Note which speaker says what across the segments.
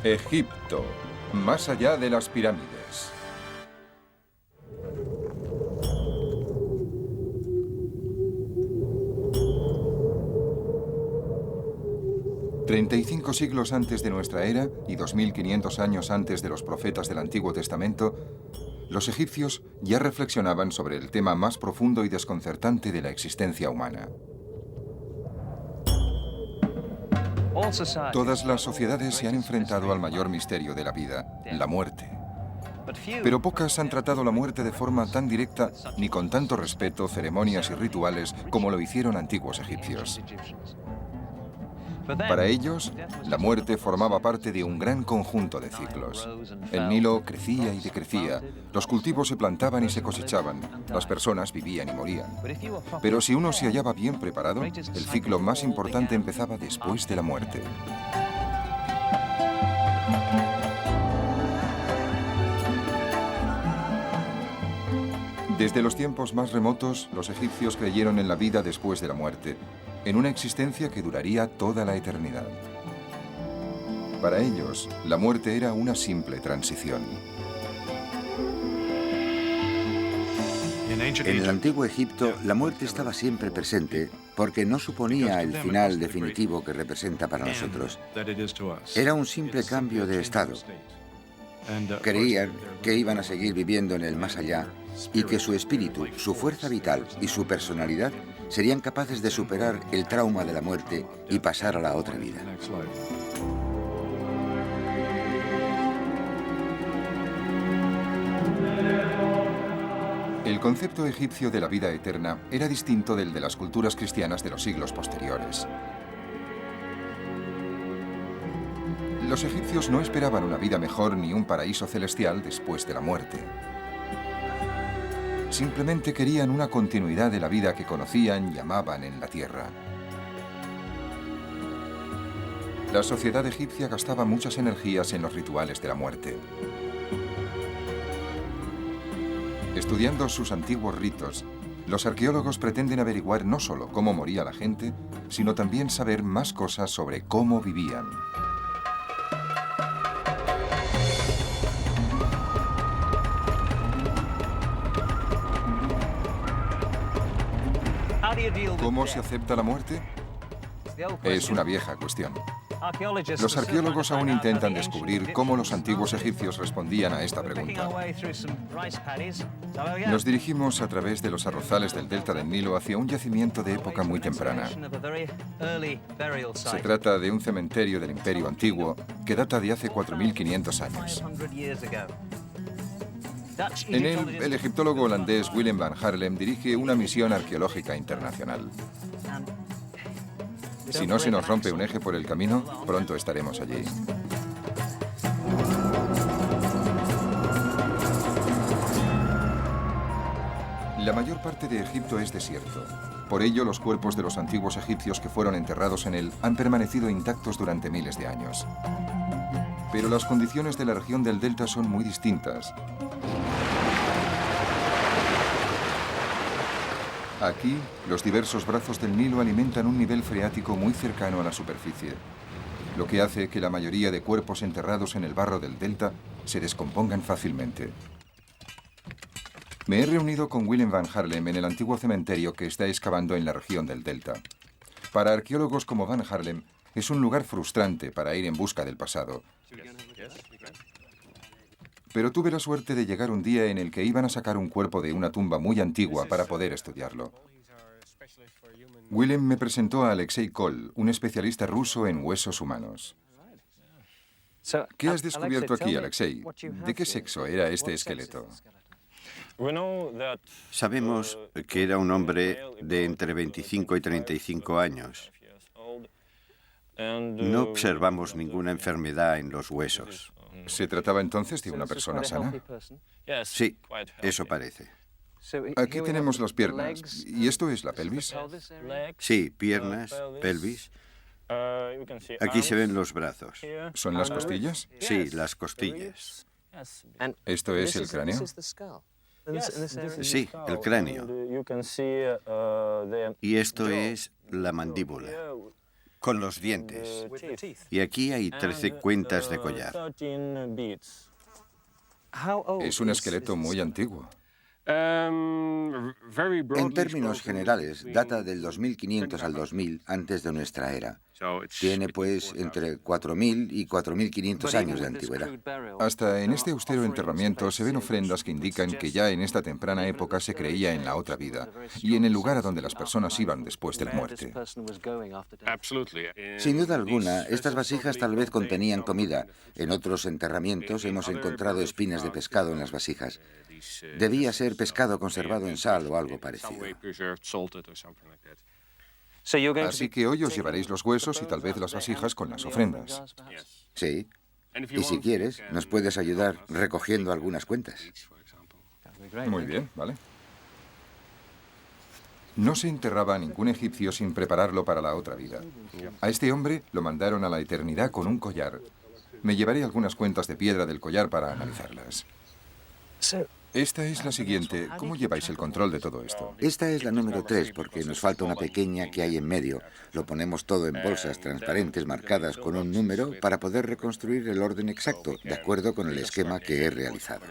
Speaker 1: Egipto, más allá de las pirámides. «35 siglos antes de nuestra era y 2500 años antes de los profetas del Antiguo Testamento, los egipcios ya reflexionaban sobre el tema más profundo y desconcertante de la existencia humana. Todas las sociedades se han enfrentado al mayor misterio de la vida, la muerte. Pero pocas han tratado la muerte de forma tan directa ni con tanto respeto, ceremonias y rituales como lo hicieron antiguos egipcios. Para ellos, la muerte formaba parte de un gran conjunto de ciclos. El Nilo crecía y decrecía, los cultivos se plantaban y se cosechaban, las personas vivían y morían. Pero si uno se hallaba bien preparado, el ciclo más importante empezaba después de la muerte. Desde los tiempos más remotos, los egipcios creyeron en la vida después de la muerte, en una existencia que duraría toda la eternidad. Para ellos, la muerte era una simple transición.
Speaker 2: En el antiguo Egipto, la muerte estaba siempre presente porque no suponía el final definitivo que representa para nosotros. Era un simple cambio de estado. Creían que iban a seguir viviendo en el más allá y que su espíritu, su fuerza vital y su personalidad serían capaces de superar el trauma de la muerte y pasar a la otra vida.
Speaker 1: El concepto egipcio de la vida eterna era distinto del de las culturas cristianas de los siglos posteriores. Los egipcios no esperaban una vida mejor ni un paraíso celestial después de la muerte. Simplemente querían una continuidad de la vida que conocían y amaban en la tierra. La sociedad egipcia gastaba muchas energías en los rituales de la muerte. Estudiando sus antiguos ritos, los arqueólogos pretenden averiguar no solo cómo moría la gente, sino también saber más cosas sobre cómo vivían. ¿Cómo se acepta la muerte? Es una vieja cuestión. Los arqueólogos aún intentan descubrir cómo los antiguos egipcios respondían a esta pregunta. Nos dirigimos a través de los arrozales del delta del Nilo hacia un yacimiento de época muy temprana. Se trata de un cementerio del Imperio Antiguo que data de hace 4500 años. En él, el egiptólogo holandés Willem van Haarlem dirige una misión arqueológica internacional. Si no se nos rompe un eje por el camino, pronto estaremos allí. La mayor parte de Egipto es desierto. Por ello, los cuerpos de los antiguos egipcios que fueron enterrados en él han permanecido intactos durante miles de años. Pero las condiciones de la región del delta son muy distintas. Aquí, los diversos brazos del Nilo alimentan un nivel freático muy cercano a la superficie, lo que hace que la mayoría de cuerpos enterrados en el barro del delta se descompongan fácilmente. Me he reunido con Willem van Haarlem en el antiguo cementerio que está excavando en la región del delta. Para arqueólogos como van Haarlem, es un lugar frustrante para ir en busca del pasado. Pero tuve la suerte de llegar un día en el que iban a sacar un cuerpo de una tumba muy antigua para poder estudiarlo. Willem me presentó a Alexei Kol, un especialista ruso en huesos humanos. ¿Qué has descubierto aquí, Alexei? ¿De qué sexo era este esqueleto?
Speaker 2: Sabemos que era un hombre de entre 25 y 35 años. No observamos ninguna enfermedad en los huesos.
Speaker 1: ¿Se trataba entonces de una persona sana?
Speaker 2: Sí, eso parece.
Speaker 1: Aquí tenemos las piernas. ¿Y esto es la pelvis?
Speaker 2: Sí, piernas, pelvis. Aquí se ven los brazos.
Speaker 1: ¿Son las costillas?
Speaker 2: Sí, las costillas.
Speaker 1: ¿Esto es el cráneo?
Speaker 2: Sí, el cráneo. Y esto es la mandíbula.
Speaker 3: con los dientes. Y aquí hay 13 cuentas de collar.
Speaker 1: Es un esqueleto muy antiguo.
Speaker 2: En términos generales, data del 2500 al 2000 antes de nuestra era. Tiene, pues, entre 4000 y 4500 años de antigüedad.
Speaker 1: Hasta en este austero enterramiento se ven ofrendas que indican que ya en esta temprana época se creía en la otra vida y en el lugar a donde las personas iban después de la muerte.
Speaker 2: Sin duda alguna, estas vasijas tal vez contenían comida. En otros enterramientos hemos encontrado espinas de pescado en las vasijas. Debía ser pescado conservado en sal o algo parecido.
Speaker 1: Así que hoy os llevaréis los huesos y tal vez las vasijas con las ofrendas.
Speaker 2: Sí. Y si quieres, nos puedes ayudar recogiendo algunas cuentas.
Speaker 1: Muy bien, vale. No se enterraba a ningún egipcio sin prepararlo para la otra vida. A este hombre lo mandaron a la eternidad con un collar. Me llevaré algunas cuentas de piedra del collar para analizarlas. Esta es la siguiente. ¿Cómo lleváis el control de todo esto?
Speaker 2: Esta es la número 3 porque nos falta una pequeña que hay en medio. Lo ponemos todo en bolsas transparentes marcadas con un número para poder reconstruir el orden exacto, de acuerdo con el esquema que he realizado.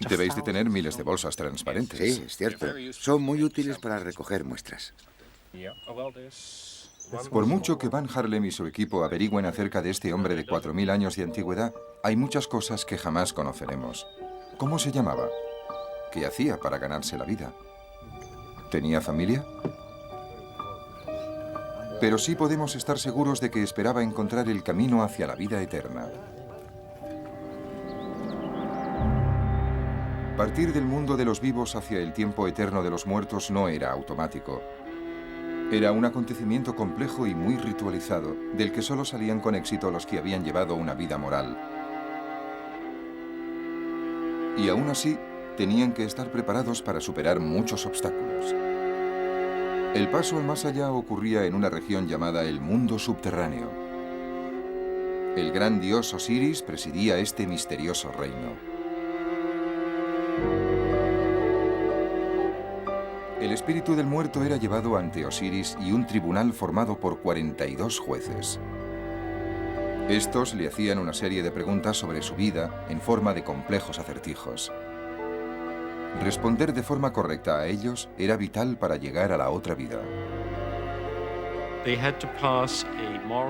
Speaker 1: Debéis de tener miles de bolsas transparentes.
Speaker 2: Sí, es cierto. Son muy útiles para recoger muestras.
Speaker 1: Por mucho que Van Harlem y su equipo averigüen acerca de este hombre de 4000 años de antigüedad, hay muchas cosas que jamás conoceremos. ¿Cómo se llamaba? ¿Qué hacía para ganarse la vida? ¿Tenía familia? Pero sí podemos estar seguros de que esperaba encontrar el camino hacia la vida eterna. Partir del mundo de los vivos hacia el tiempo eterno de los muertos no era automático. Era un acontecimiento complejo y muy ritualizado, del que solo salían con éxito los que habían llevado una vida moral. Y aún así, tenían que estar preparados para superar muchos obstáculos. El paso al más allá ocurría en una región llamada el mundo subterráneo. El gran dios Osiris presidía este misterioso reino. El espíritu del muerto era llevado ante Osiris y un tribunal formado por 42 jueces. Estos le hacían una serie de preguntas sobre su vida en forma de complejos acertijos. Responder de forma correcta a ellos era vital para llegar a la otra vida.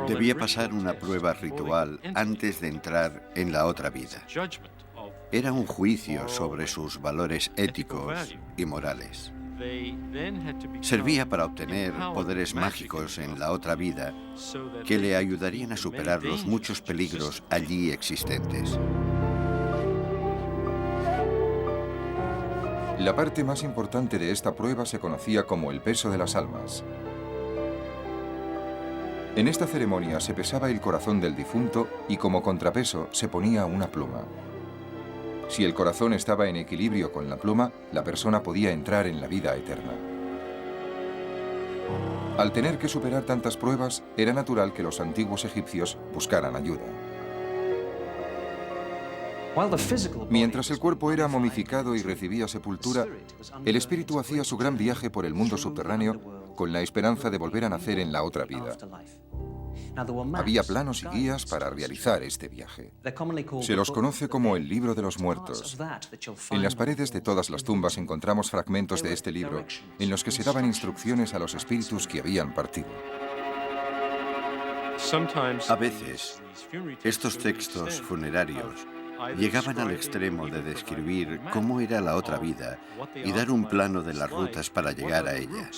Speaker 3: Debía pasar una prueba ritual antes de entrar en la otra vida. Era un juicio sobre sus valores éticos y morales. Servía para obtener poderes mágicos en la otra vida que le ayudarían a superar los muchos peligros allí existentes.
Speaker 1: La parte más importante de esta prueba se conocía como el peso de las almas. En esta ceremonia se pesaba el corazón del difunto y como contrapeso se ponía una pluma. Si el corazón estaba en equilibrio con la pluma, la persona podía entrar en la vida eterna. Al tener que superar tantas pruebas, era natural que los antiguos egipcios buscaran ayuda. Mientras el cuerpo era momificado y recibía sepultura, el espíritu hacía su gran viaje por el mundo subterráneo con la esperanza de volver a nacer en la otra vida. Había planos y guías para realizar este viaje. Se los conoce como el Libro de los Muertos. En las paredes de todas las tumbas encontramos fragmentos de este libro en los que se daban instrucciones a los espíritus que habían partido.
Speaker 3: A veces, estos textos funerarios llegaban al extremo de describir cómo era la otra vida y dar un plano de las rutas para llegar a ella.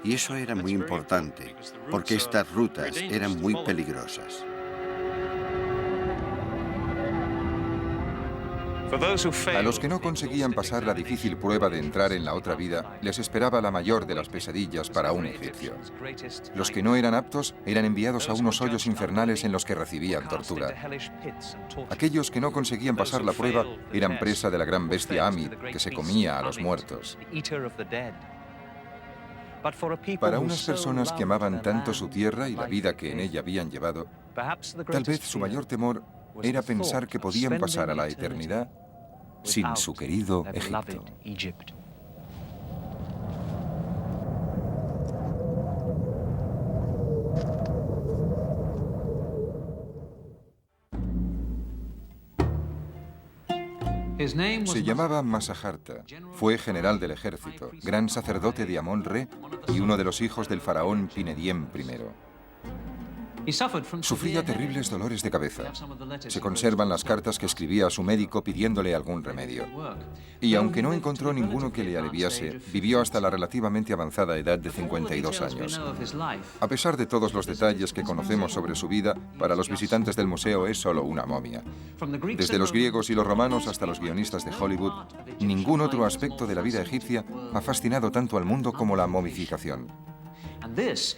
Speaker 3: Y eso era muy importante, porque estas rutas eran muy peligrosas.
Speaker 1: A los que no conseguían pasar la difícil prueba de entrar en la otra vida, les esperaba la mayor de las pesadillas para un egipcio. Los que no eran aptos eran enviados a unos hoyos infernales en los que recibían tortura. Aquellos que no conseguían pasar la prueba eran presa de la gran bestia Amid, que se comía a los muertos. Para unas personas que amaban tanto su tierra y la vida que en ella habían llevado, tal vez su mayor temor era pensar que podían pasar a la eternidad sin su querido Egipto. Se llamaba Masajarta, fue general del ejército, gran sacerdote de Amón-Re y uno de los hijos del faraón Pinediem I. Sufría terribles dolores de cabeza. Se conservan las cartas que escribía a su médico pidiéndole algún remedio. Y aunque no encontró ninguno que le aliviase, vivió hasta la relativamente avanzada edad de 52 años. A pesar de todos los detalles que conocemos sobre su vida, para los visitantes del museo es solo una momia. Desde los griegos y los romanos hasta los guionistas de Hollywood, ningún otro aspecto de la vida egipcia ha fascinado tanto al mundo como la momificación.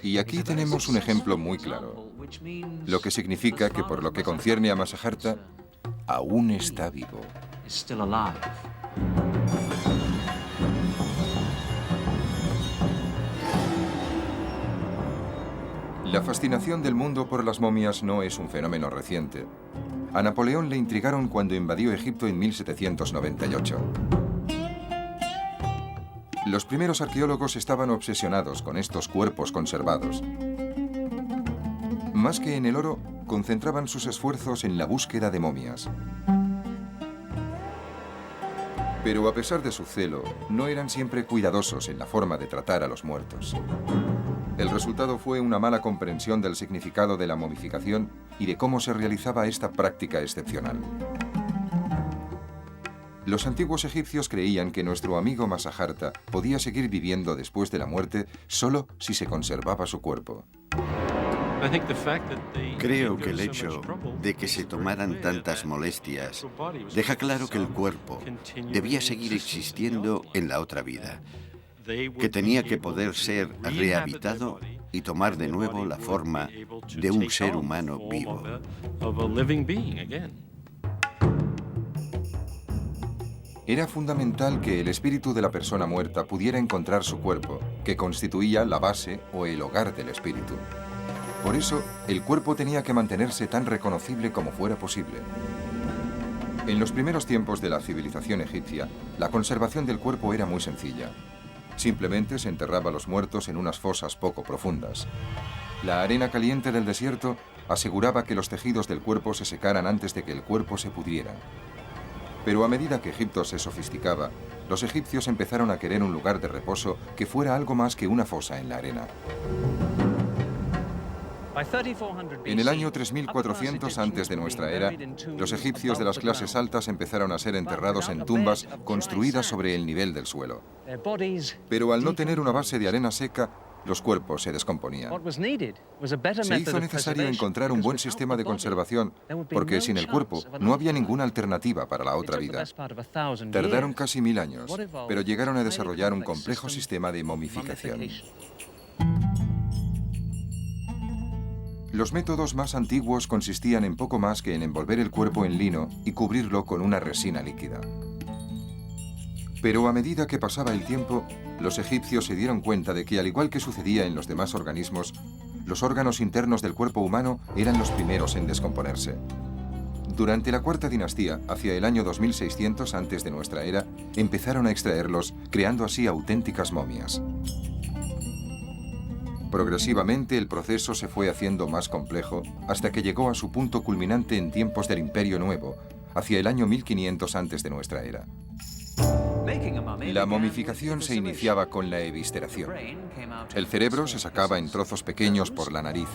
Speaker 1: Y aquí tenemos un ejemplo muy claro, lo que significa que por lo que concierne a Masajarta, aún está vivo. La fascinación del mundo por las momias no es un fenómeno reciente. A Napoleón le intrigaron cuando invadió Egipto en 1798. Los primeros arqueólogos estaban obsesionados con estos cuerpos conservados. Más que en el oro, concentraban sus esfuerzos en la búsqueda de momias. Pero a pesar de su celo, no eran siempre cuidadosos en la forma de tratar a los muertos. El resultado fue una mala comprensión del significado de la momificación y de cómo se realizaba esta práctica excepcional. Los antiguos egipcios creían que nuestro amigo Masajarta podía seguir viviendo después de la muerte solo si se conservaba su cuerpo.
Speaker 3: Creo que el hecho de que se tomaran tantas molestias deja claro que el cuerpo debía seguir existiendo en la otra vida, que tenía que poder ser rehabitado y tomar de nuevo la forma de un ser humano vivo.
Speaker 1: Era fundamental que el espíritu de la persona muerta pudiera encontrar su cuerpo, que constituía la base o el hogar del espíritu. Por eso, el cuerpo tenía que mantenerse tan reconocible como fuera posible. En los primeros tiempos de la civilización egipcia, la conservación del cuerpo era muy sencilla. Simplemente se enterraba a los muertos en unas fosas poco profundas. La arena caliente del desierto aseguraba que los tejidos del cuerpo se secaran antes de que el cuerpo se pudriera. Pero a medida que Egipto se sofisticaba, los egipcios empezaron a querer un lugar de reposo que fuera algo más que una fosa en la arena. En el año 3400 antes de nuestra era, los egipcios de las clases altas empezaron a ser enterrados en tumbas construidas sobre el nivel del suelo. Pero al no tener una base de arena seca, los cuerpos se descomponían. Se hizo necesario encontrar un buen sistema de conservación, porque sin el cuerpo no había ninguna alternativa para la otra vida. Tardaron casi 1000 años, pero llegaron a desarrollar un complejo sistema de momificación. Los métodos más antiguos consistían en poco más que en envolver el cuerpo en lino y cubrirlo con una resina líquida. Pero a medida que pasaba el tiempo, los egipcios se dieron cuenta de que, al igual que sucedía en los demás organismos, los órganos internos del cuerpo humano eran los primeros en descomponerse. Durante la Cuarta Dinastía, hacia el año 2600 antes de nuestra era, empezaron a extraerlos, creando así auténticas momias. Progresivamente el proceso se fue haciendo más complejo hasta que llegó a su punto culminante en tiempos del Imperio Nuevo, hacia el año 1500 antes de nuestra era. La momificación se iniciaba con la evisceración. El cerebro se sacaba en trozos pequeños por la nariz.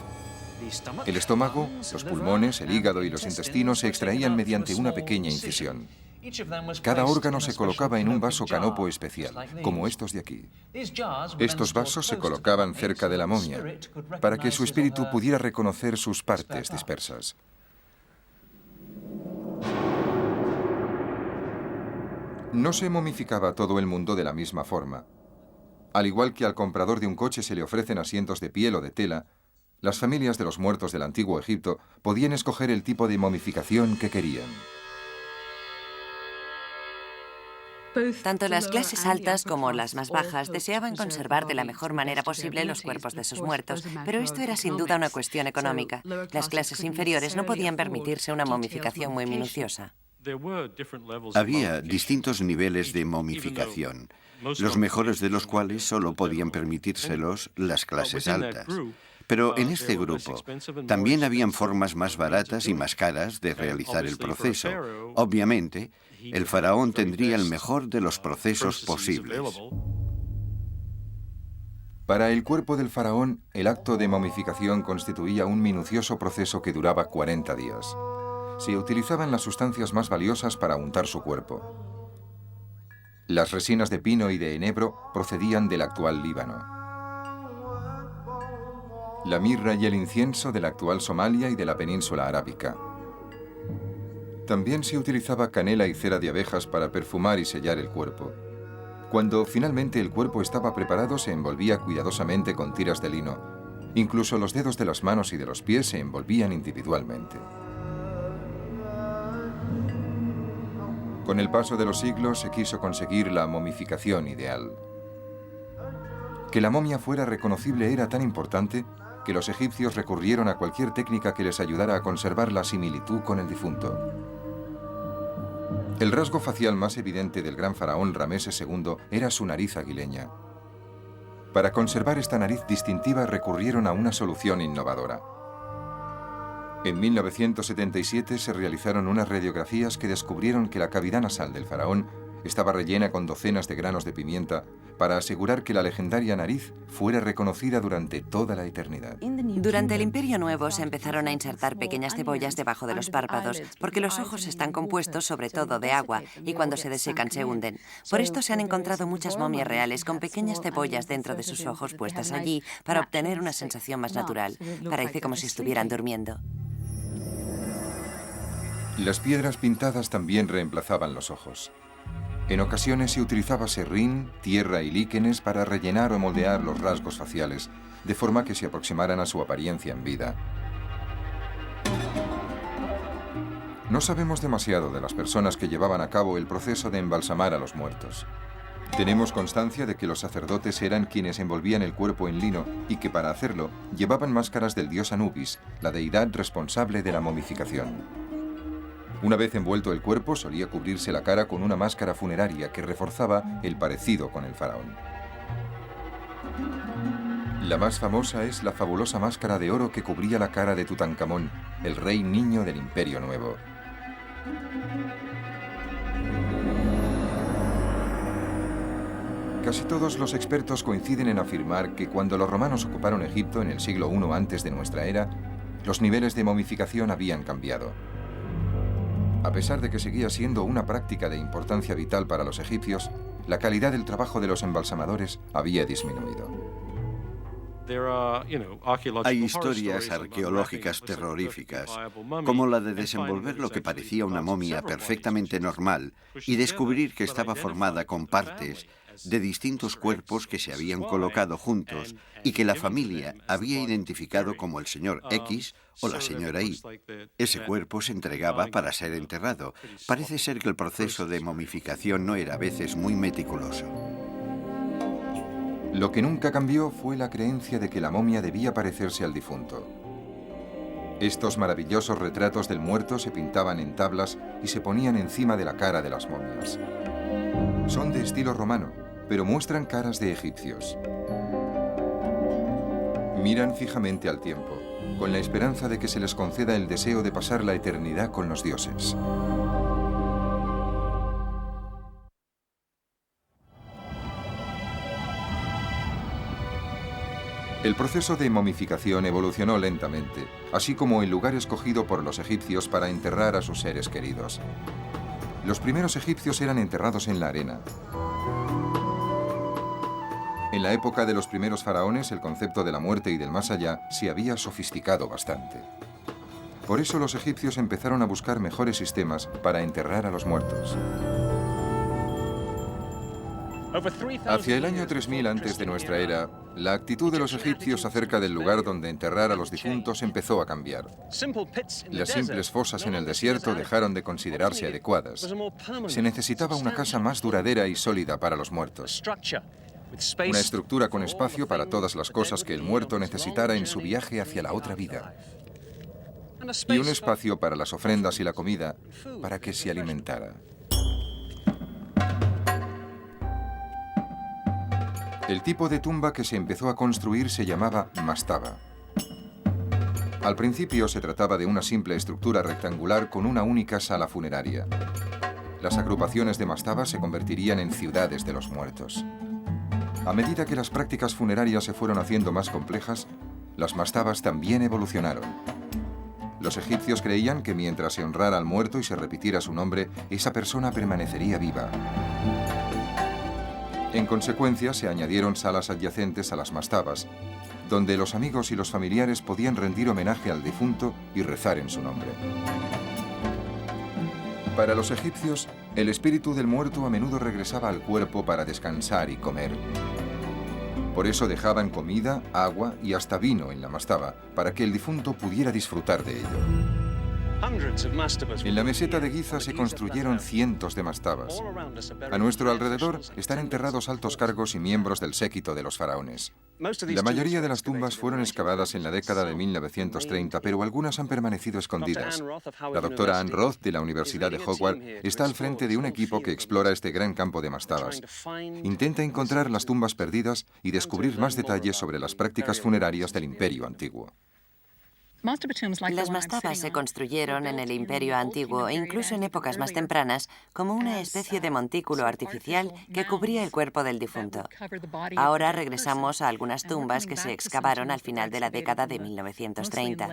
Speaker 1: El estómago, los pulmones, el hígado y los intestinos se extraían mediante una pequeña incisión. Cada órgano se colocaba en un vaso canopo especial, como estos de aquí. Estos vasos se colocaban cerca de la momia, para que su espíritu pudiera reconocer sus partes dispersas. No se momificaba todo el mundo de la misma forma. Al igual que al comprador de un coche se le ofrecen asientos de piel o de tela, las familias de los muertos del antiguo Egipto podían escoger el tipo de momificación que querían.
Speaker 4: Tanto las clases altas como las más bajas deseaban conservar de la mejor manera posible los cuerpos de sus muertos, pero esto era sin duda una cuestión económica. Las clases inferiores no podían permitirse una momificación muy minuciosa.
Speaker 3: Había distintos niveles de momificación, los mejores de los cuales solo podían permitírselos las clases altas. Pero en este grupo también habían formas más baratas y más caras de realizar el proceso. Obviamente, el faraón tendría el mejor de los procesos posibles.
Speaker 1: Para el cuerpo del faraón, el acto de momificación constituía un minucioso proceso que duraba 40 días. Se utilizaban las sustancias más valiosas para untar su cuerpo. Las resinas de pino y de enebro procedían del actual Líbano. La mirra y el incienso de la actual Somalia y de la península arábica. También se utilizaba canela y cera de abejas para perfumar y sellar el cuerpo. Cuando finalmente el cuerpo estaba preparado, se envolvía cuidadosamente con tiras de lino. Incluso los dedos de las manos y de los pies se envolvían individualmente. Con el paso de los siglos se quiso conseguir la momificación ideal. Que la momia fuera reconocible era tan importante que los egipcios recurrieron a cualquier técnica que les ayudara a conservar la similitud con el difunto. El rasgo facial más evidente del gran faraón Rameses II era su nariz aguileña. Para conservar esta nariz distintiva recurrieron a una solución innovadora. En 1977 se realizaron unas radiografías que descubrieron que la cavidad nasal del faraón estaba rellena con docenas de granos de pimienta para asegurar que la legendaria nariz fuera reconocida durante toda la eternidad.
Speaker 4: Durante el Imperio Nuevo se empezaron a insertar pequeñas cebollas debajo de los párpados, porque los ojos están compuestos sobre todo de agua y cuando se desecan se hunden. Por esto se han encontrado muchas momias reales con pequeñas cebollas dentro de sus ojos puestas allí para obtener una sensación más natural. Parece como si estuvieran durmiendo.
Speaker 1: Las piedras pintadas también reemplazaban los ojos. En ocasiones se utilizaba serrín, tierra y líquenes para rellenar o moldear los rasgos faciales, de forma que se aproximaran a su apariencia en vida. No sabemos demasiado de las personas que llevaban a cabo el proceso de embalsamar a los muertos. Tenemos constancia de que los sacerdotes eran quienes envolvían el cuerpo en lino y que para hacerlo llevaban máscaras del dios Anubis, la deidad responsable de la momificación. Una vez envuelto el cuerpo, solía cubrirse la cara con una máscara funeraria que reforzaba el parecido con el faraón. La más famosa es la fabulosa máscara de oro que cubría la cara de Tutankamón, el rey niño del Imperio Nuevo. Casi todos los expertos coinciden en afirmar que cuando los romanos ocuparon Egipto en el siglo I antes de nuestra era, los niveles de momificación habían cambiado. A pesar de que seguía siendo una práctica de importancia vital para los egipcios, la calidad del trabajo de los embalsamadores había disminuido.
Speaker 3: Hay historias arqueológicas terroríficas, como la de desenvolver lo que parecía una momia perfectamente normal y descubrir que estaba formada con partes de distintos cuerpos que se habían colocado juntos y que la familia había identificado como el señor X o la señora Y. Ese cuerpo se entregaba para ser enterrado. Parece ser que el proceso de momificación no era a veces muy meticuloso.
Speaker 1: Lo que nunca cambió fue la creencia de que la momia debía parecerse al difunto. Estos maravillosos retratos del muerto se pintaban en tablas y se ponían encima de la cara de las momias. Son de estilo romano, pero muestran caras de egipcios. Miran fijamente al tiempo, con la esperanza de que se les conceda el deseo de pasar la eternidad con los dioses. El proceso de momificación evolucionó lentamente, así como el lugar escogido por los egipcios para enterrar a sus seres queridos. Los primeros egipcios eran enterrados en la arena. En la época de los primeros faraones, el concepto de la muerte y del más allá se había sofisticado bastante. Por eso los egipcios empezaron a buscar mejores sistemas para enterrar a los muertos. Hacia el año 3000 antes de nuestra era, la actitud de los egipcios acerca del lugar donde enterrar a los difuntos empezó a cambiar. Las simples fosas en el desierto dejaron de considerarse adecuadas. Se necesitaba una casa más duradera y sólida para los muertos. Una estructura con espacio para todas las cosas que el muerto necesitara en su viaje hacia la otra vida. Y un espacio para las ofrendas y la comida, para que se alimentara. El tipo de tumba que se empezó a construir se llamaba mastaba. Al principio se trataba de una simple estructura rectangular con una única sala funeraria. las agrupaciones de mastabas se convertirían en ciudades de los muertos. A medida que las prácticas funerarias se fueron haciendo más complejas, las mastabas también evolucionaron. Los egipcios creían que mientras se honrara al muerto y se repitiera su nombre, esa persona permanecería viva. En consecuencia, se añadieron salas adyacentes a las mastabas, donde los amigos y los familiares podían rendir homenaje al difunto y rezar en su nombre. Para los egipcios, el espíritu del muerto a menudo regresaba al cuerpo para descansar y comer. Por eso dejaban comida, agua y hasta vino en la mastaba, para que el difunto pudiera disfrutar de ello. En la meseta de Giza se construyeron cientos de mastabas. A nuestro alrededor están enterrados altos cargos y miembros del séquito de los faraones. La mayoría de las tumbas fueron excavadas en la década de 1930, pero algunas han permanecido escondidas. La doctora Ann Roth, de la Universidad de Howard, está al frente de un equipo que explora este gran campo de mastabas. Intenta encontrar las tumbas perdidas y descubrir más detalles sobre las prácticas funerarias del Imperio Antiguo.
Speaker 4: Las mastabas se construyeron en el Imperio Antiguo e incluso en épocas más tempranas como una especie de montículo artificial que cubría el cuerpo del difunto. Ahora regresamos a algunas tumbas que se excavaron al final de la década de 1930.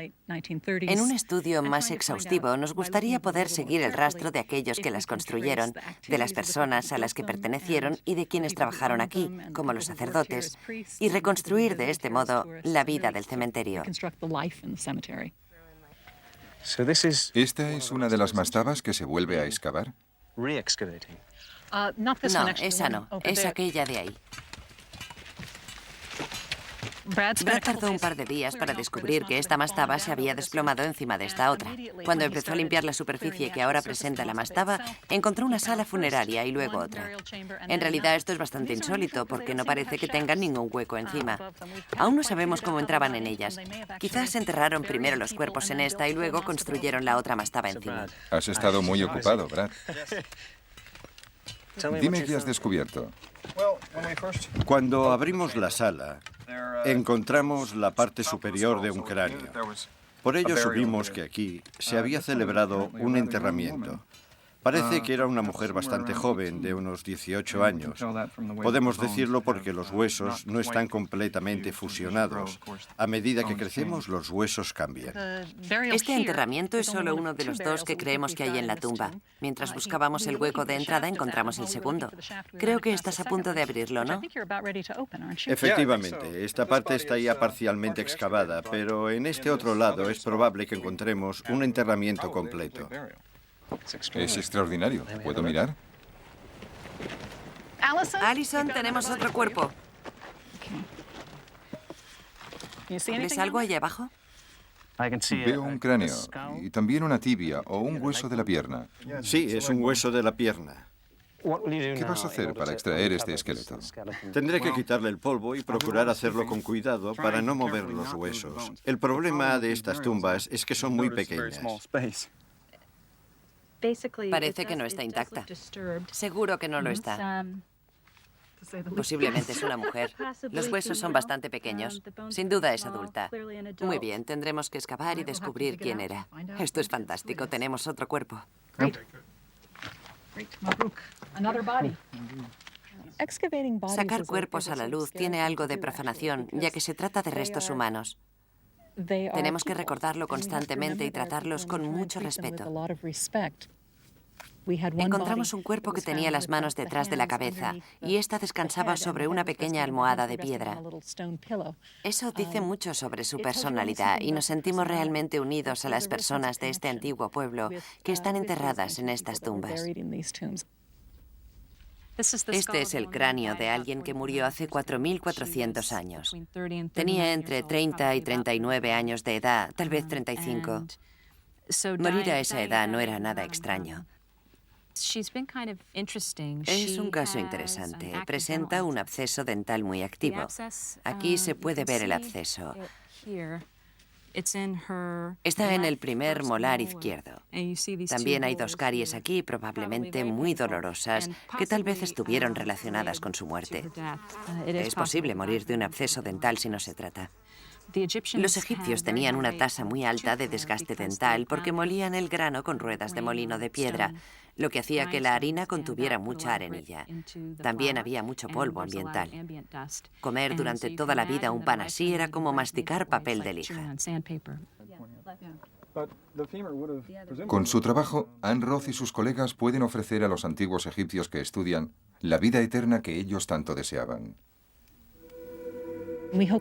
Speaker 4: En un estudio más exhaustivo nos gustaría poder seguir el rastro de aquellos que las construyeron, de las personas a las que pertenecieron y de quienes trabajaron aquí, como los sacerdotes, y reconstruir de este modo la vida del cementerio.
Speaker 1: ¿Esta es una de las mastabas que se vuelve a excavar?
Speaker 4: No, esa no, es aquella de ahí. Brad tardó un par de días para descubrir que esta mastaba se había desplomado encima de esta otra. Cuando empezó a limpiar la superficie que ahora presenta la mastaba, encontró una sala funeraria y luego otra. En realidad esto es bastante insólito porque no parece que tengan ningún hueco encima. Aún no sabemos cómo entraban en ellas. Quizás enterraron primero los cuerpos en esta y luego construyeron la otra mastaba encima.
Speaker 1: Has estado muy ocupado, Brad. Dime qué has descubierto.
Speaker 3: Cuando abrimos la sala, encontramos la parte superior de un cráneo. Por ello supimos que aquí se había celebrado un enterramiento. Parece que era una mujer bastante joven, de unos 18 años. Podemos decirlo porque los huesos no están completamente fusionados. A medida que crecemos, los huesos cambian.
Speaker 4: Este enterramiento es solo uno de los dos que creemos que hay en la tumba. Mientras buscábamos el hueco de entrada, encontramos el segundo. Creo que estás a punto de abrirlo, ¿no?
Speaker 3: Efectivamente, esta parte está ya parcialmente excavada, pero en este otro lado es probable que encontremos un enterramiento completo.
Speaker 1: Es extraordinario. ¿Puedo mirar?
Speaker 4: Allison, tenemos otro cuerpo. ¿Ves algo allá abajo?
Speaker 1: Veo un cráneo y también una tibia o un hueso de la pierna.
Speaker 3: Sí, es un hueso de la pierna.
Speaker 1: ¿Qué vas a hacer para extraer este esqueleto?
Speaker 3: Tendré que quitarle el polvo y procurar hacerlo con cuidado para no mover los huesos. El problema de estas tumbas es que son muy pequeñas.
Speaker 4: Parece que no está intacta. Seguro que no lo está. Posiblemente es una mujer. Los huesos son bastante pequeños. Sin duda es adulta. Muy bien, tendremos que excavar y descubrir quién era. Esto es fantástico. Tenemos otro cuerpo. Sacar cuerpos a la luz tiene algo de profanación, ya que se trata de restos humanos. Tenemos que recordarlo constantemente y tratarlos con mucho respeto. Encontramos un cuerpo que tenía las manos detrás de la cabeza y ésta descansaba sobre una pequeña almohada de piedra. Eso dice mucho sobre su personalidad y nos sentimos realmente unidos a las personas de este antiguo pueblo que están enterradas en estas tumbas. Este es el cráneo de alguien que murió hace 4.400 años. Tenía entre 30 y 39 años de edad, tal vez 35. Morir a esa edad no era nada extraño. Es un caso interesante. Presenta un absceso dental muy activo. Aquí se puede ver el absceso. Está en el primer molar izquierdo. También hay dos caries aquí, probablemente muy dolorosas, que tal vez estuvieron relacionadas con su muerte. Es posible morir de un absceso dental si no se trata. Los egipcios tenían una tasa muy alta de desgaste dental porque molían el grano con ruedas de molino de piedra, lo que hacía que la harina contuviera mucha arenilla. También había mucho polvo ambiental. Comer durante toda la vida un pan así era como masticar papel de lija.
Speaker 1: Con su trabajo, Ann Roth y sus colegas pueden ofrecer a los antiguos egipcios que estudian la vida eterna que ellos tanto deseaban.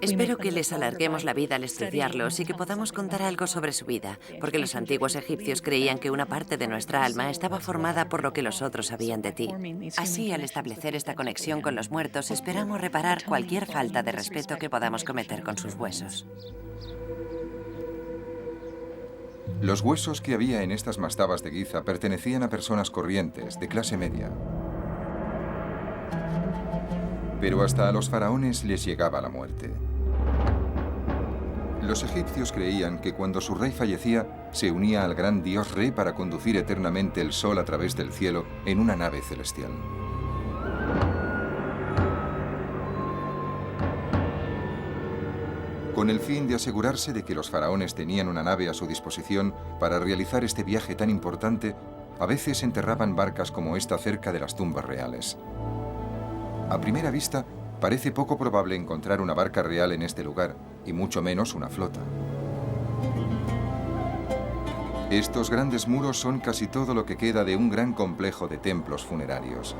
Speaker 4: Espero que les alarguemos la vida al estudiarlos y que podamos contar algo sobre su vida, porque los antiguos egipcios creían que una parte de nuestra alma estaba formada por lo que los otros sabían de ti. Así, al establecer esta conexión con los muertos, esperamos reparar cualquier falta de respeto que podamos cometer con sus huesos.
Speaker 1: Los huesos que había en estas mastabas de Giza pertenecían a personas corrientes, de clase media. Pero hasta a los faraones les llegaba la muerte. Los egipcios creían que cuando su rey fallecía, se unía al gran dios Re para conducir eternamente el sol a través del cielo en una nave celestial. Con el fin de asegurarse de que los faraones tenían una nave a su disposición para realizar este viaje tan importante, a veces enterraban barcas como esta cerca de las tumbas reales. A primera vista, parece poco probable encontrar una barca real en este lugar, y mucho menos una flota. Estos grandes muros son casi todo lo que queda de un gran complejo de templos funerarios.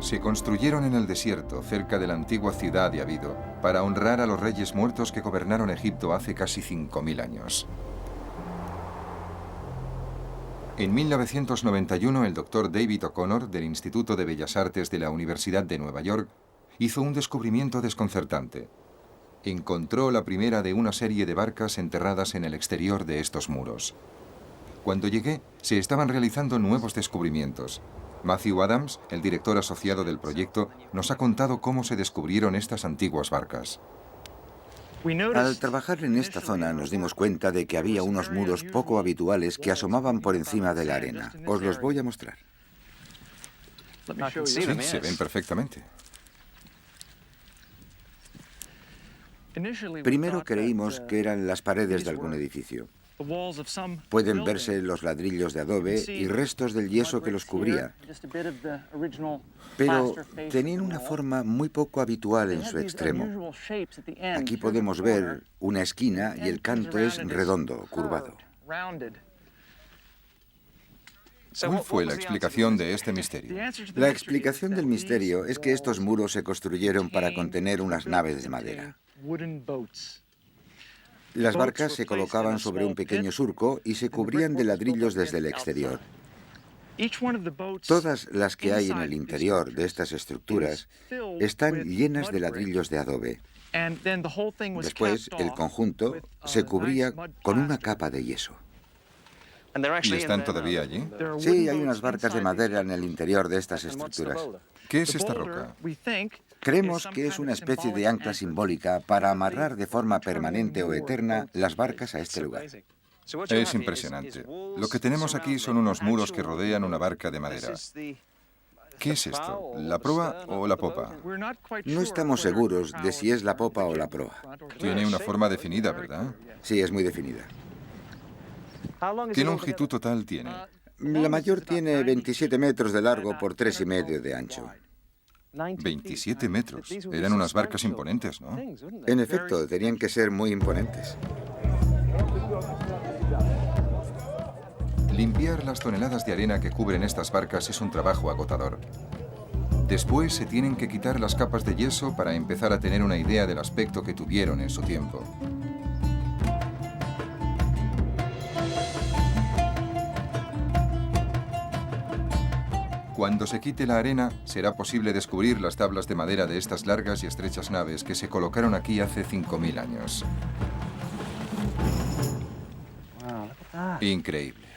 Speaker 1: Se construyeron en el desierto, cerca de la antigua ciudad de Abido, para honrar a los reyes muertos que gobernaron Egipto hace casi 5000 años. En 1991, el doctor David O'Connor, del Instituto de Bellas Artes de la Universidad de Nueva York, hizo un descubrimiento desconcertante. Encontró la primera de una serie de barcas enterradas en el exterior de estos muros. Cuando llegué, se estaban realizando nuevos descubrimientos. Matthew Adams, el director asociado del proyecto, nos ha contado cómo se descubrieron estas antiguas barcas.
Speaker 2: Al trabajar en esta zona nos dimos cuenta de que había unos muros poco habituales que asomaban por encima de la arena. Os los voy a mostrar.
Speaker 1: Sí, se ven perfectamente.
Speaker 2: Primero creímos que eran las paredes de algún edificio. Pueden verse los ladrillos de adobe y restos del yeso que los cubría, pero tenían una forma muy poco habitual en su extremo. Aquí podemos ver una esquina y el canto es redondo, curvado.
Speaker 1: ¿Cuál fue la explicación de este misterio?
Speaker 2: La explicación del misterio es que estos muros se construyeron para contener unas naves de madera. Las barcas se colocaban sobre un pequeño surco y se cubrían de ladrillos desde el exterior. Todas las que hay en el interior de estas estructuras están llenas de ladrillos de adobe. Después, el conjunto se cubría con una capa de yeso.
Speaker 1: ¿Y están todavía allí?
Speaker 2: Sí, hay unas barcas de madera en el interior de estas estructuras.
Speaker 1: ¿Qué es esta roca?
Speaker 2: Creemos que es una especie de ancla simbólica para amarrar de forma permanente o eterna las barcas a este lugar.
Speaker 1: Es impresionante. Lo que tenemos aquí son unos muros que rodean una barca de madera. ¿Qué es esto? ¿La proa o la popa?
Speaker 2: No estamos seguros de si es la popa o la proa.
Speaker 1: Tiene una forma definida, ¿verdad?
Speaker 2: Sí, es muy definida.
Speaker 1: ¿Qué longitud total tiene?
Speaker 2: La mayor tiene 27 metros de largo por 3,5 de ancho.
Speaker 1: 27 metros. Eran unas barcas imponentes, ¿no?
Speaker 2: En efecto, tenían que ser muy imponentes.
Speaker 1: Limpiar las toneladas de arena que cubren estas barcas es un trabajo agotador. Después se tienen que quitar las capas de yeso para empezar a tener una idea del aspecto que tuvieron en su tiempo. Cuando se quite la arena, será posible descubrir las tablas de madera de estas largas y estrechas naves que se colocaron aquí hace 5000 años. Increíble.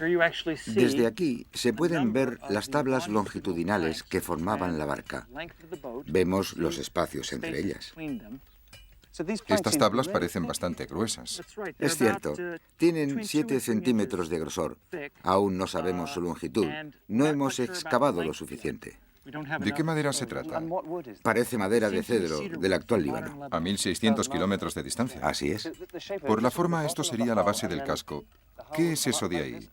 Speaker 2: Desde aquí se pueden ver las tablas longitudinales que formaban la barca. Vemos los espacios entre ellas.
Speaker 1: Estas tablas parecen bastante gruesas.
Speaker 2: Es cierto, tienen 7 centímetros de grosor. Aún no sabemos su longitud. No hemos excavado lo suficiente.
Speaker 1: ¿De qué madera se trata?
Speaker 2: Parece madera de cedro del actual Líbano.
Speaker 1: A 1.600 kilómetros de distancia.
Speaker 2: Así es.
Speaker 1: Por la forma, esto sería la base del casco. ¿Qué es eso de ahí?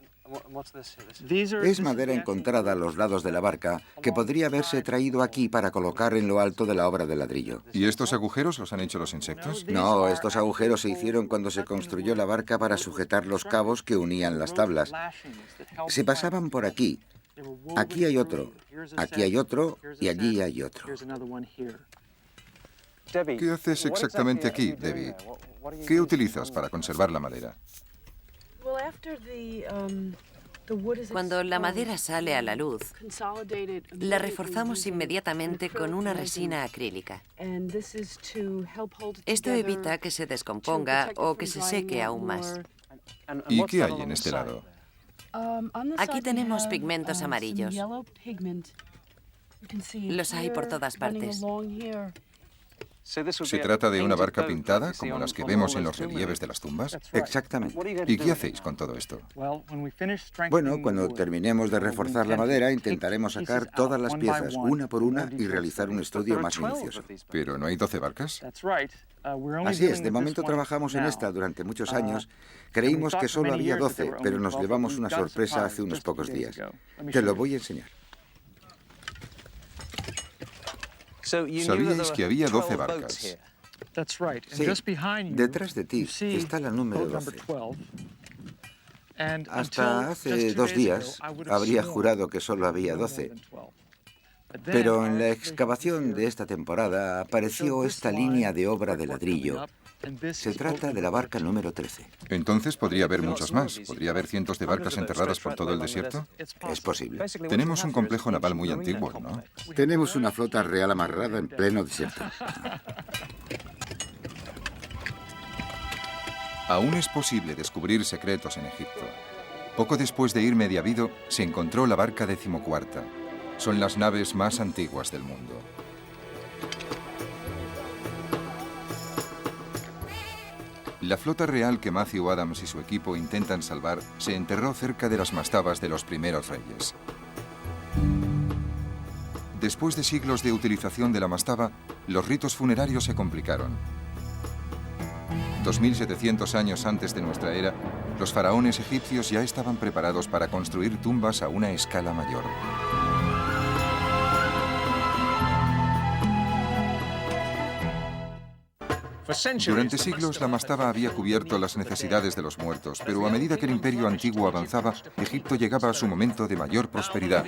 Speaker 2: Es madera encontrada a los lados de la barca que podría haberse traído aquí para colocar en lo alto de la obra de ladrillo.
Speaker 1: ¿Y estos agujeros los han hecho los insectos?
Speaker 2: No, estos agujeros se hicieron cuando se construyó la barca para sujetar los cabos que unían las tablas. Se pasaban por aquí. Aquí hay otro, aquí hay otro y allí hay otro.
Speaker 1: ¿Qué haces exactamente aquí, Debbie? ¿Qué utilizas para conservar la madera?
Speaker 4: Cuando la madera sale a la luz, la reforzamos inmediatamente con una resina acrílica. Esto evita que se descomponga o que se seque aún más.
Speaker 1: ¿Y qué hay en este lado?
Speaker 4: Aquí tenemos pigmentos amarillos. Los hay por todas partes.
Speaker 1: ¿Se trata de una barca pintada, como las que vemos en los relieves de las tumbas?
Speaker 2: Exactamente.
Speaker 1: ¿Y qué hacéis con todo esto?
Speaker 2: Bueno, cuando terminemos de reforzar la madera, intentaremos sacar todas las piezas, una por una, y realizar un estudio más minucioso.
Speaker 1: ¿Pero no hay 12 barcas?
Speaker 2: Así es, de momento trabajamos en esta durante muchos años. Creímos que solo había 12, pero nos llevamos una sorpresa hace unos pocos días. Te lo voy a enseñar.
Speaker 1: Sabíais que había 12 barcas.
Speaker 2: Sí, detrás de ti está la número 12. Hasta hace 2 días habría jurado que solo había 12. Pero en la excavación de esta temporada apareció esta línea de obra de ladrillo. Se trata de la barca número 13.
Speaker 1: Entonces podría haber muchos más. ¿Podría haber cientos de barcas enterradas por todo el desierto?
Speaker 2: Es posible.
Speaker 1: Tenemos un complejo naval muy antiguo, ¿no?
Speaker 2: Tenemos una flota real amarrada en pleno desierto.
Speaker 1: Aún es posible descubrir secretos en Egipto. Poco después de ir Mediavido, se encontró la barca 14ª. Son las naves más antiguas del mundo. La flota real que Matthew Adams y su equipo intentan salvar se enterró cerca de las mastabas de los primeros reyes. Después de siglos de utilización de la mastaba, los ritos funerarios se complicaron. 2700 años antes de nuestra era, los faraones egipcios ya estaban preparados para construir tumbas a una escala mayor. Durante siglos, la mastaba había cubierto las necesidades de los muertos, pero a medida que el imperio antiguo avanzaba, Egipto llegaba a su momento de mayor prosperidad.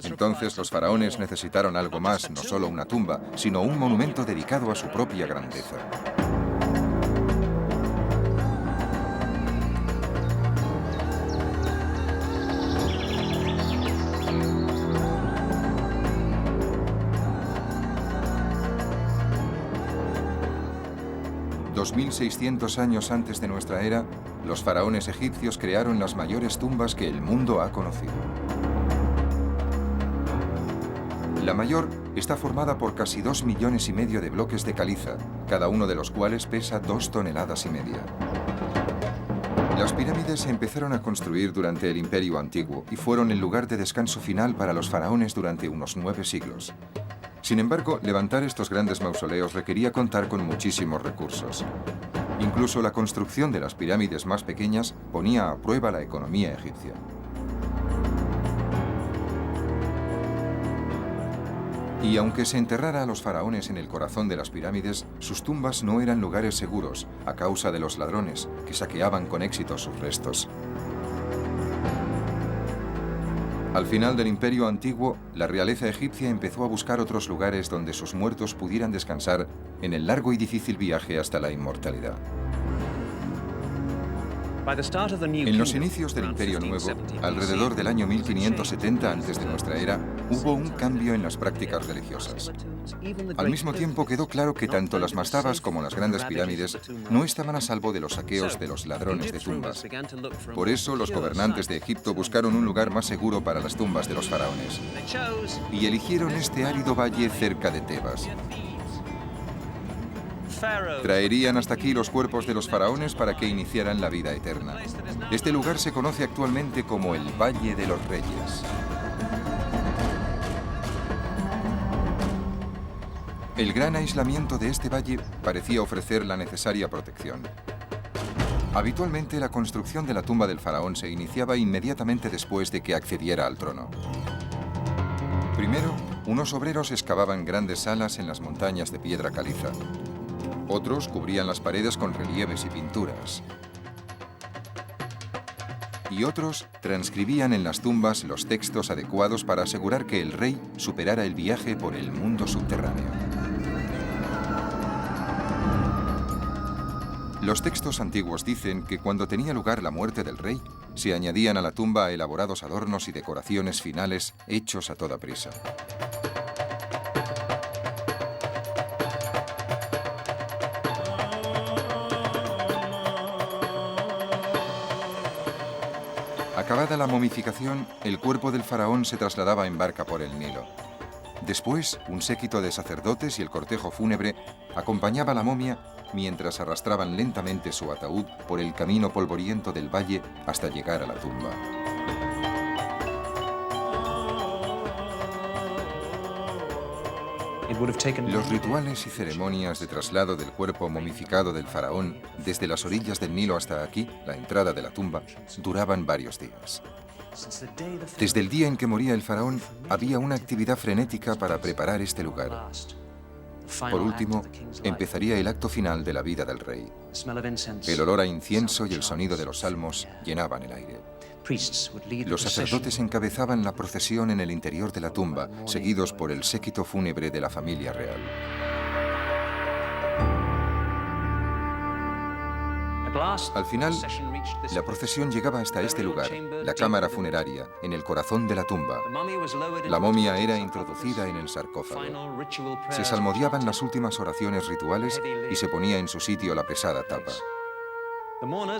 Speaker 1: Entonces, los faraones necesitaron algo más, no solo una tumba, sino un monumento dedicado a su propia grandeza. Dos 2600 años antes de nuestra era, los faraones egipcios crearon las mayores tumbas que el mundo ha conocido. La mayor está formada por casi 2,5 millones de bloques de caliza, cada uno de los cuales pesa 2,5 toneladas. Las pirámides se empezaron a construir durante el Imperio Antiguo y fueron el lugar de descanso final para los faraones durante unos 9 siglos. Sin embargo, levantar estos grandes mausoleos requería contar con muchísimos recursos. Incluso la construcción de las pirámides más pequeñas ponía a prueba la economía egipcia. Y aunque se enterrara a los faraones en el corazón de las pirámides, sus tumbas no eran lugares seguros a causa de los ladrones, que saqueaban con éxito sus restos. Al final del Imperio Antiguo, la realeza egipcia empezó a buscar otros lugares donde sus muertos pudieran descansar en el largo y difícil viaje hasta la inmortalidad. En los inicios del Imperio Nuevo, alrededor del año 1570 antes de nuestra era, hubo un cambio en las prácticas religiosas. Al mismo tiempo quedó claro que tanto las mastabas como las grandes pirámides no estaban a salvo de los saqueos de los ladrones de tumbas. Por eso los gobernantes de Egipto buscaron un lugar más seguro para las tumbas de los faraones. Y eligieron este árido valle cerca de Tebas. Traerían hasta aquí los cuerpos de los faraones para que iniciaran la vida eterna. Este lugar se conoce actualmente como el Valle de los Reyes. El gran aislamiento de este valle parecía ofrecer la necesaria protección. Habitualmente, la construcción de la tumba del faraón se iniciaba inmediatamente después de que accediera al trono. Primero, unos obreros excavaban grandes salas en las montañas de piedra caliza. Otros cubrían las paredes con relieves y pinturas. Y otros transcribían en las tumbas los textos adecuados para asegurar que el rey superara el viaje por el mundo subterráneo. Los textos antiguos dicen que cuando tenía lugar la muerte del rey, se añadían a la tumba elaborados adornos y decoraciones finales hechos a toda prisa. Acabada la momificación, el cuerpo del faraón se trasladaba en barca por el Nilo. Después, un séquito de sacerdotes y el cortejo fúnebre acompañaba la momia mientras arrastraban lentamente su ataúd por el camino polvoriento del valle hasta llegar a la tumba. Los rituales y ceremonias de traslado del cuerpo momificado del faraón desde las orillas del Nilo hasta aquí, la entrada de la tumba, duraban varios días. Desde el día en que moría el faraón, había una actividad frenética para preparar este lugar. Por último, empezaría el acto final de la vida del rey. El olor a incienso y el sonido de los salmos llenaban el aire. Los sacerdotes encabezaban la procesión en el interior de la tumba, seguidos por el séquito fúnebre de la familia real. Al final, la procesión llegaba hasta este lugar, la cámara funeraria, en el corazón de la tumba. La momia era introducida en el sarcófago. Se salmodiaban las últimas oraciones rituales y se ponía en su sitio la pesada tapa.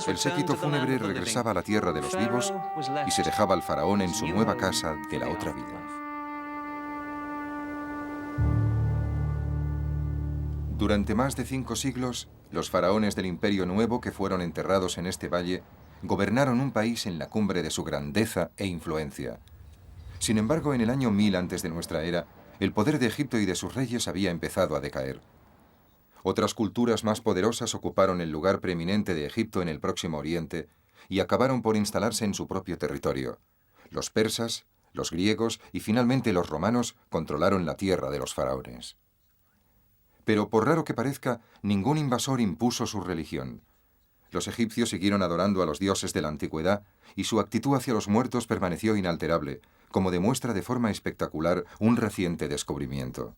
Speaker 1: El séquito fúnebre regresaba a la tierra de los vivos y se dejaba al faraón en su nueva casa de la otra vida. Durante más de 5 siglos, los faraones del Imperio Nuevo que fueron enterrados en este valle gobernaron un país en la cumbre de su grandeza e influencia. Sin embargo, en el año 1000 antes de nuestra era, el poder de Egipto y de sus reyes había empezado a decaer. Otras culturas más poderosas ocuparon el lugar preeminente de Egipto en el Próximo Oriente y acabaron por instalarse en su propio territorio. Los persas, los griegos y finalmente los romanos controlaron la tierra de los faraones. Pero por raro que parezca, ningún invasor impuso su religión. Los egipcios siguieron adorando a los dioses de la antigüedad y su actitud hacia los muertos permaneció inalterable, como demuestra de forma espectacular un reciente descubrimiento.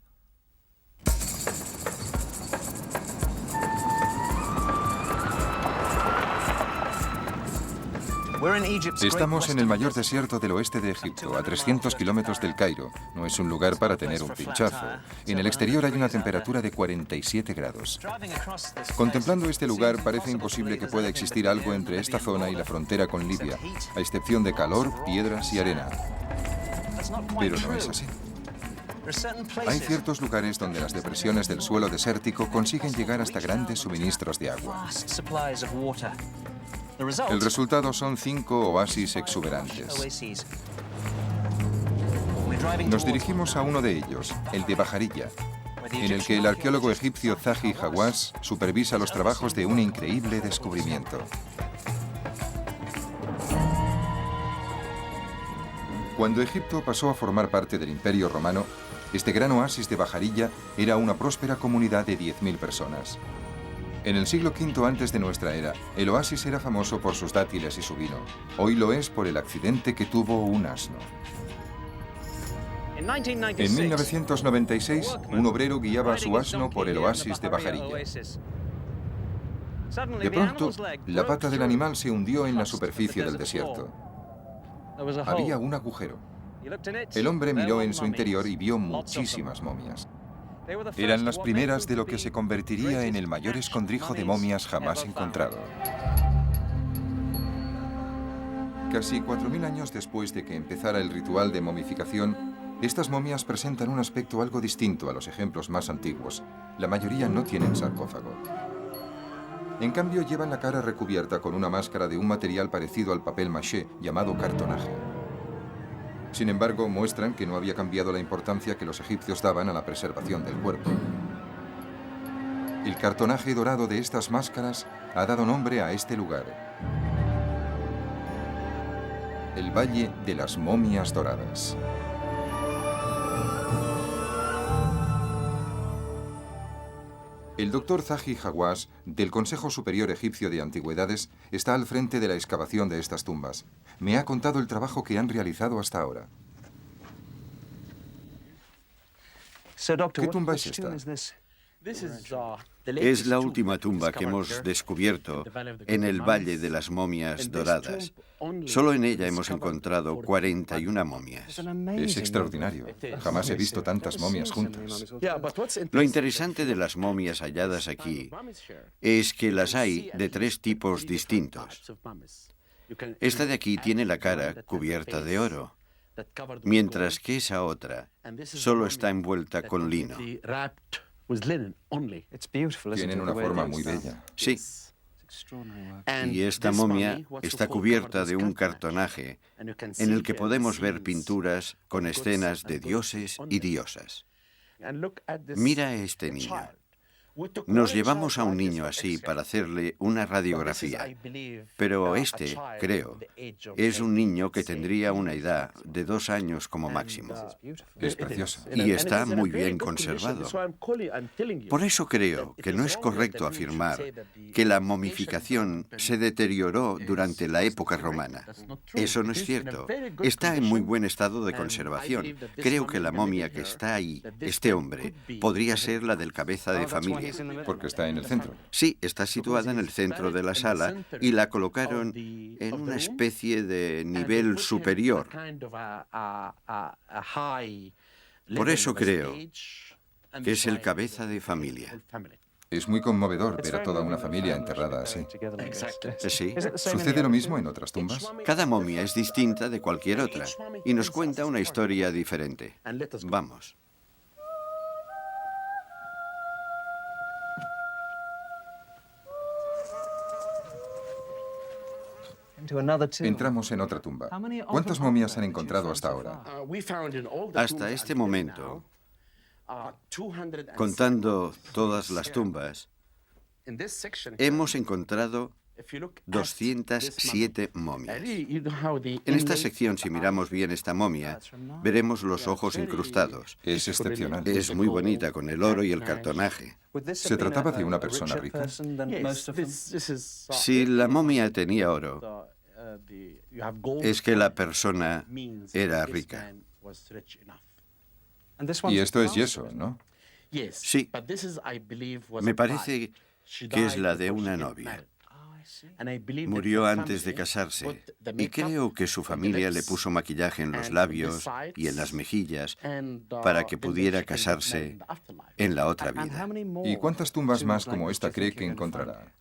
Speaker 1: Estamos en el mayor desierto del oeste de Egipto, a 300 kilómetros del Cairo. No es un lugar para tener un pinchazo. En el exterior hay una temperatura de 47 grados. Contemplando este lugar, parece imposible que pueda existir algo entre esta zona y la frontera con Libia, a excepción de calor, piedras y arena. Pero no es así. Hay ciertos lugares donde las depresiones del suelo desértico consiguen llegar hasta grandes suministros de agua. El resultado son 5 oasis exuberantes. Nos dirigimos a uno de ellos, el de Bajarilla, en el que el arqueólogo egipcio Zahi Hawass supervisa los trabajos de un increíble descubrimiento. Cuando Egipto pasó a formar parte del Imperio Romano, este gran oasis de Bajarilla era una próspera comunidad de 10.000 personas. En el siglo V antes de nuestra era, el oasis era famoso por sus dátiles y su vino. Hoy lo es por el accidente que tuvo un asno. En 1996, un obrero guiaba a su asno por el oasis de Bajarilla. De pronto, la pata del animal se hundió en la superficie del desierto. Había un agujero. El hombre miró en su interior y vio muchísimas momias. Eran las primeras de lo que se convertiría en el mayor escondrijo de momias jamás encontrado. Casi 4.000 años después de que empezara el ritual de momificación, estas momias presentan un aspecto algo distinto a los ejemplos más antiguos. La mayoría no tienen sarcófago. En cambio, llevan la cara recubierta con una máscara de un material parecido al papel maché, llamado cartonaje. Sin embargo, muestran que no había cambiado la importancia que los egipcios daban a la preservación del cuerpo. El cartonaje dorado de estas máscaras ha dado nombre a este lugar: el Valle de las Momias Doradas. El doctor Zahi Hawass, del Consejo Superior Egipcio de Antigüedades, está al frente de la excavación de estas tumbas. Me ha contado el trabajo que han realizado hasta ahora. ¿Qué tumba es esta?
Speaker 3: Es la última tumba que hemos descubierto en el Valle de las Momias Doradas. Solo en ella hemos encontrado 41 momias.
Speaker 1: Es extraordinario. Jamás he visto tantas momias juntas.
Speaker 3: Lo interesante de las momias halladas aquí es que las hay de 3 tipos distintos. Esta de aquí tiene la cara cubierta de oro, mientras que esa otra solo está envuelta con lino.
Speaker 1: Tienen una forma muy bella.
Speaker 3: Sí. Y esta momia está cubierta de un cartonaje en el que podemos ver pinturas con escenas de dioses y diosas. Mira a este niño. Nos llevamos a un niño así para hacerle una radiografía, pero este, creo, es un niño que tendría una edad de 2 años como máximo.
Speaker 1: Es precioso.
Speaker 3: Y está muy bien conservado. Por eso creo que no es correcto afirmar que la momificación se deterioró durante la época romana. Eso no es cierto. Está en muy buen estado de conservación. Creo que la momia que está ahí, este hombre, podría ser la del cabeza de familia.
Speaker 1: Porque está en el centro.
Speaker 3: Sí, está situada en el centro de la sala y la colocaron en una especie de nivel superior. Por eso creo que es el cabeza de familia.
Speaker 1: Es muy conmovedor ver a toda una familia enterrada así.
Speaker 3: Sí.
Speaker 1: ¿Sucede lo mismo en otras tumbas?
Speaker 3: Cada momia es distinta de cualquier otra y nos cuenta una historia diferente. Vamos.
Speaker 1: Entramos en otra tumba. ¿Cuántas momias han encontrado hasta ahora?
Speaker 3: Hasta este momento, contando todas las tumbas, hemos encontrado 207 momias. En esta sección, si miramos bien esta momia, veremos los ojos incrustados.
Speaker 1: Es excepcional.
Speaker 3: Es muy bonita con el oro y el cartonaje.
Speaker 1: ¿Se trataba de una persona rica?
Speaker 3: Si la momia tenía oro, es que la persona era rica.
Speaker 1: Y esto es yeso, ¿no?
Speaker 3: Sí, me parece que es la de una novia. Murió antes de casarse y creo que su familia le puso maquillaje en los labios y en las mejillas para que pudiera casarse en la otra vida.
Speaker 1: ¿Y cuántas tumbas más como esta cree que encontrará?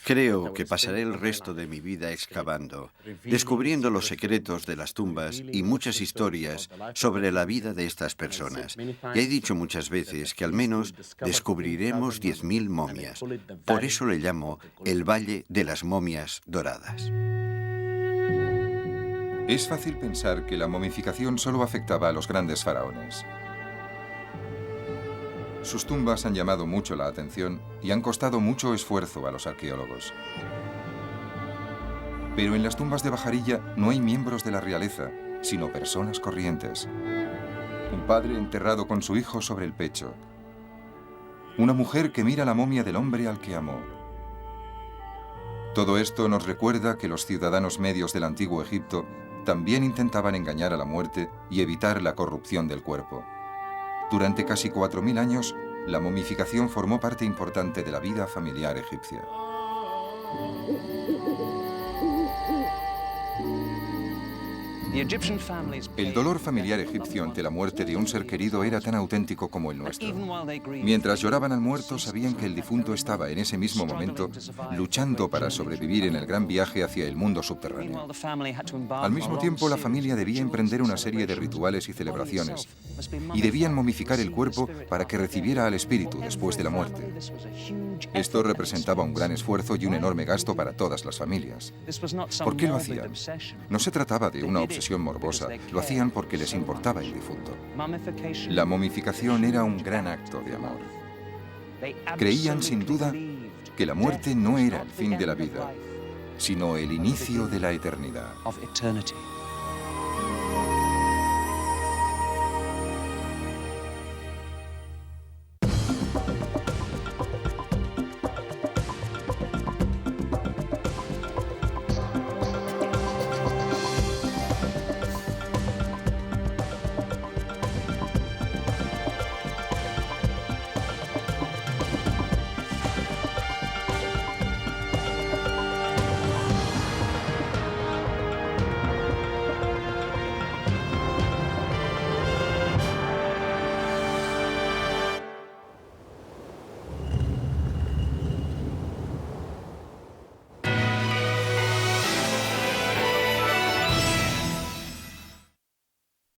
Speaker 3: Creo que pasaré el resto de mi vida excavando, descubriendo los secretos de las tumbas y muchas historias sobre la vida de estas personas. Ya he dicho muchas veces que al menos descubriremos 10.000 momias. Por eso le llamo el Valle de las Momias Doradas.
Speaker 1: Es fácil pensar que la momificación solo afectaba a los grandes faraones. Sus tumbas han llamado mucho la atención y han costado mucho esfuerzo a los arqueólogos. Pero en las tumbas de Bajarilla no hay miembros de la realeza, sino personas corrientes. Un padre enterrado con su hijo sobre el pecho. Una mujer que mira la momia del hombre al que amó. Todo esto nos recuerda que los ciudadanos medios del antiguo Egipto también intentaban engañar a la muerte y evitar la corrupción del cuerpo. Durante casi 4.000 años, la momificación formó parte importante de la vida familiar egipcia. El dolor familiar egipcio ante la muerte de un ser querido era tan auténtico como el nuestro. Mientras lloraban al muerto, sabían que el difunto estaba en ese mismo momento luchando para sobrevivir en el gran viaje hacia el mundo subterráneo. Al mismo tiempo, la familia debía emprender una serie de rituales y celebraciones, y debían momificar el cuerpo para que recibiera al espíritu después de la muerte. Esto representaba un gran esfuerzo y un enorme gasto para todas las familias. ¿Por qué lo hacían? No se trataba de una obsesión obsesión morbosa, lo hacían porque les importaba el difunto. La momificación era un gran acto de amor. Creían sin duda que la muerte no era el fin de la vida, sino el inicio de la eternidad.